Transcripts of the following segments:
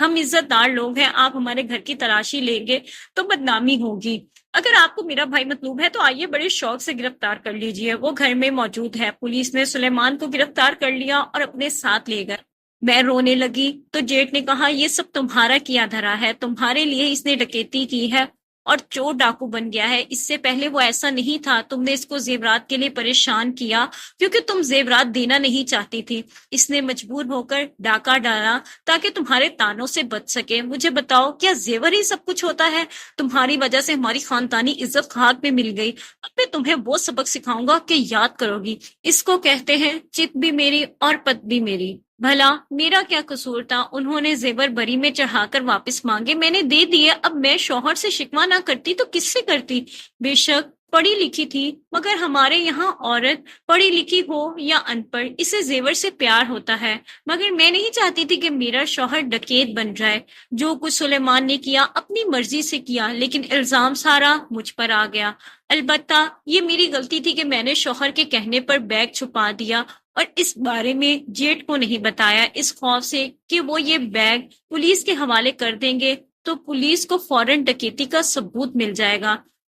ہم عزت دار لوگ ہیں، آپ ہمارے گھر کی تلاشی لیں گے تو بدنامی ہوگی۔ اگر آپ کو میرا بھائی مطلوب ہے تو آئیے بڑے شوق سے گرفتار کر لیجئے، وہ گھر میں موجود ہے۔ پولیس نے سلیمان کو گرفتار کر لیا اور اپنے ساتھ لے گئے۔ میں رونے لگی تو جیٹ نے کہا، یہ سب تمہارا کیا دھرا ہے، تمہارے لیے اس نے ڈکیتی کی ہے اور چور ڈاکو بن گیا ہے۔ اس سے پہلے وہ ایسا نہیں تھا، تم نے اس کو زیورات کے لیے پریشان کیا کیونکہ تم زیورات دینا نہیں چاہتی تھی۔ اس نے مجبور ہو کر ڈاکہ ڈالا تاکہ تمہارے تانوں سے بچ سکے۔ مجھے بتاؤ، کیا زیور ہی سب کچھ ہوتا ہے؟ تمہاری وجہ سے ہماری خاندانی عزت خاک میں مل گئی۔ اب میں تمہیں وہ سبق سکھاؤں گا کہ یاد کرو گی۔ اس کو کہتے ہیں چت بھی میری اور پت بھی میری۔ بھلا میرا کیا قصور تھا؟ انہوں نے زیور بری میں چڑھا کر واپس مانگے، میں نے دے دیے۔ اب میں شوہر سے شکوہ نہ کرتی تو کس سے کرتی؟ بے شک پڑھی لکھی تھی، مگر ہمارے یہاں عورت پڑھی لکھی ہو یا ان پڑھ، اسے زیور سے پیار ہوتا ہے۔ مگر میں نہیں چاہتی تھی کہ میرا شوہر ڈکیت بن جائے۔ جو کچھ سلیمان نے کیا اپنی مرضی سے کیا، لیکن الزام سارا مجھ پر آ گیا۔ البتہ یہ میری غلطی تھی کہ میں نے شوہر کے کہنے پر بیگ چھپا دیا اور اس بارے میں جیٹ کو نہیں بتایا، اس خوف سے کہ وہ یہ بیگ پولیس کے حوالے کر دیں گے تو پولیس کو فوراً ڈکیتی کا ثبوت مل جائے گا،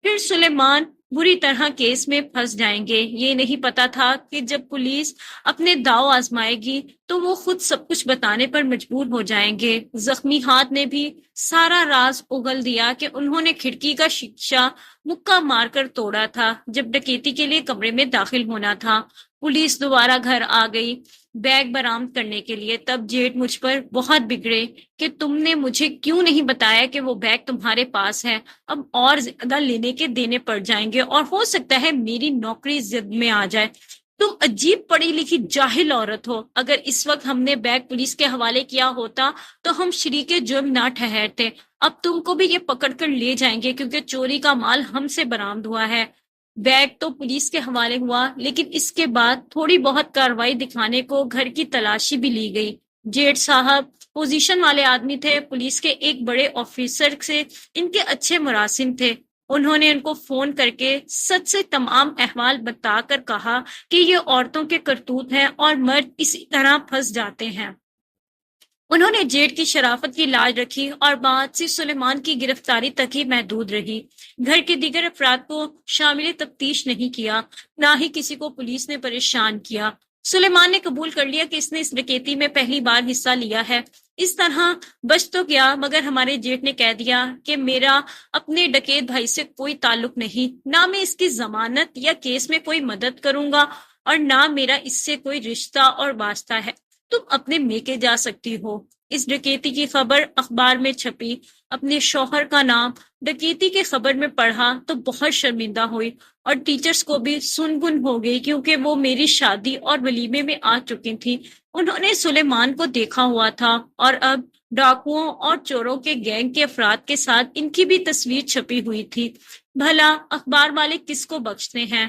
پھر سلیمان بری طرح کیس میں پھنس جائیں گے۔ یہ نہیں پتا تھا کہ جب پولیس اپنے داؤ آزمائے گی تو وہ خود سب کچھ بتانے پر مجبور ہو جائیں گے۔ زخمی ہاتھ نے بھی سارا راز اگل دیا کہ انہوں نے کھڑکی کا شیشہ مکہ مار کر توڑا تھا جب ڈکیتی کے لیے کمرے میں داخل ہونا تھا۔ پولیس دوبارہ گھر آ گئی بیگ برآمد کرنے کے لیے۔ تب جیٹ مجھ پر بہت بگڑے کہ تم نے مجھے کیوں نہیں بتایا کہ وہ بیگ تمہارے پاس ہے، اب اور زیادہ لینے کے دینے پڑ جائیں گے اور ہو سکتا ہے میری نوکری زد میں آ جائے۔ تم عجیب پڑھی لکھی جاہل عورت ہو۔ اگر اس وقت ہم نے بیگ پولیس کے حوالے کیا ہوتا تو ہم شریک جرم نہ ٹھہرتے۔ اب تم کو بھی یہ پکڑ کر لے جائیں گے کیونکہ چوری کا مال ہم سے برآمد ہوا ہے۔ بیگ تو پولیس کے حوالے ہوا، لیکن اس کے بعد تھوڑی بہت کارروائی دکھانے کو گھر کی تلاشی بھی لی گئی۔ جیٹ صاحب پوزیشن والے آدمی تھے، پولیس کے ایک بڑے آفیسر سے ان کے اچھے مراسم تھے۔ انہوں نے ان کو فون کر کے سچ سے تمام احوال بتا کر کہا کہ یہ عورتوں کے کرتوت ہیں اور مرد اسی طرح پھنس جاتے ہیں۔ انہوں نے جیٹ کی شرافت کی لاج رکھی اور بات صرف سلیمان کی گرفتاری تک ہی محدود رہی۔ گھر کے دیگر افراد کو شامل تفتیش نہیں کیا، نہ ہی کسی کو پولیس نے پریشان کیا۔ سلیمان نے قبول کر لیا کہ اس نے اس ڈکیتی میں پہلی بار حصہ لیا ہے۔ اس طرح بچ تو گیا، مگر ہمارے جیٹ نے کہہ دیا کہ میرا اپنے ڈکیت بھائی سے کوئی تعلق نہیں، نہ میں اس کی ضمانت یا کیس میں کوئی مدد کروں گا اور نہ میرا اس سے کوئی رشتہ اور واسطہ ہے۔ تم اپنے میکے جا سکتی ہو۔ اس ڈکیتی کی خبر اخبار میں چھپی، اپنے شوہر کا نام ڈکیتی کے خبر میں پڑھا تو بہت شرمندہ ہوئی اور ٹیچرز کو بھی سنگن ہو گئی کیونکہ وہ میری شادی اور ولیمے میں آ چکی تھی۔ انہوں نے سلیمان کو دیکھا ہوا تھا اور اب ڈاکوؤں اور چوروں کے گینگ کے افراد کے ساتھ ان کی بھی تصویر چھپی ہوئی تھی۔ بھلا اخبار والے کس کو بخشتے ہیں؟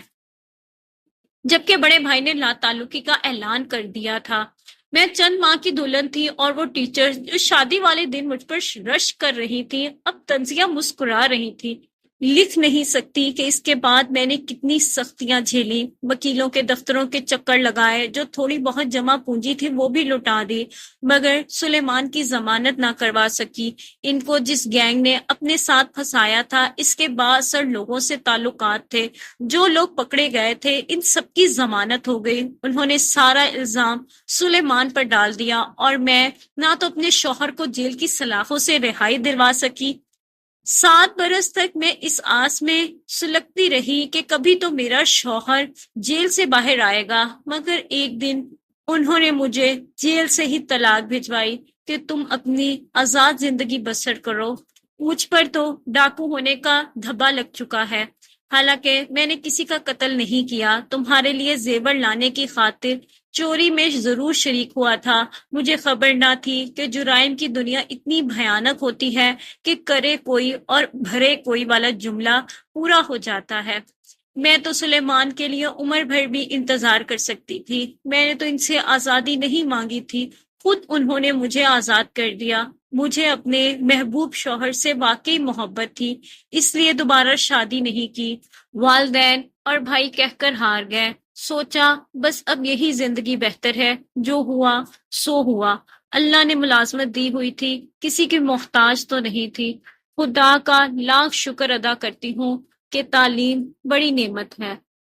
جبکہ بڑے بھائی نے لا تعلقی کا اعلان کر دیا تھا۔ میں چند ماہ کی دلہن تھی اور وہ ٹیچر جو شادی والے دن مجھ پر رشک کر رہی تھی اب طنزیہ مسکرا رہی تھی۔ لکھ نہیں سکتی کہ اس کے بعد میں نے کتنی سختیاں جھیلی، وکیلوں کے دفتروں کے چکر لگائے، جو تھوڑی بہت جمع پونجی تھی وہ بھی لٹا دی، مگر سلیمان کی ضمانت نہ کروا سکی۔ ان کو جس گینگ نے اپنے ساتھ پھنسایا تھا اس کے بااثر لوگوں سے تعلقات تھے۔ جو لوگ پکڑے گئے تھے ان سب کی ضمانت ہو گئی۔ انہوں نے سارا الزام سلیمان پر ڈال دیا اور میں نہ تو اپنے شوہر کو جیل کی سلاخوں سے رہائی دلوا سکی۔ 7 برس تک میں اس آس میں سلگتی رہی کہ کبھی تو میرا شوہر جیل سے باہر آئے گا، مگر ایک دن انہوں نے مجھے جیل سے ہی طلاق بھجوائی کہ تم اپنی آزاد زندگی بسر کرو۔ مجھ پر تو ڈاکو ہونے کا دھبا لگ چکا ہے، حالانکہ میں نے کسی کا قتل نہیں کیا۔ تمہارے لیے زیور لانے کی خاطر چوری میں ضرور شریک ہوا تھا۔ مجھے خبر نہ تھی کہ جرائم کی دنیا اتنی بھیانک ہوتی ہے کہ کرے کوئی اور بھرے کوئی والا جملہ پورا ہو جاتا ہے۔ میں تو سلیمان کے لیے عمر بھر بھی انتظار کر سکتی تھی۔ میں نے تو ان سے آزادی نہیں مانگی تھی، خود انہوں نے مجھے آزاد کر دیا۔ مجھے اپنے محبوب شوہر سے واقعی محبت تھی، اس لیے دوبارہ شادی نہیں کی۔ والدین اور بھائی کہہ کر ہار گئے۔ سوچا بس اب یہی زندگی بہتر ہے، جو ہوا سو ہوا۔ اللہ نے ملازمت دی ہوئی تھی، کسی کی محتاج تو نہیں تھی۔ خدا کا لاکھ شکر ادا کرتی ہوں کہ تعلیم بڑی نعمت ہے۔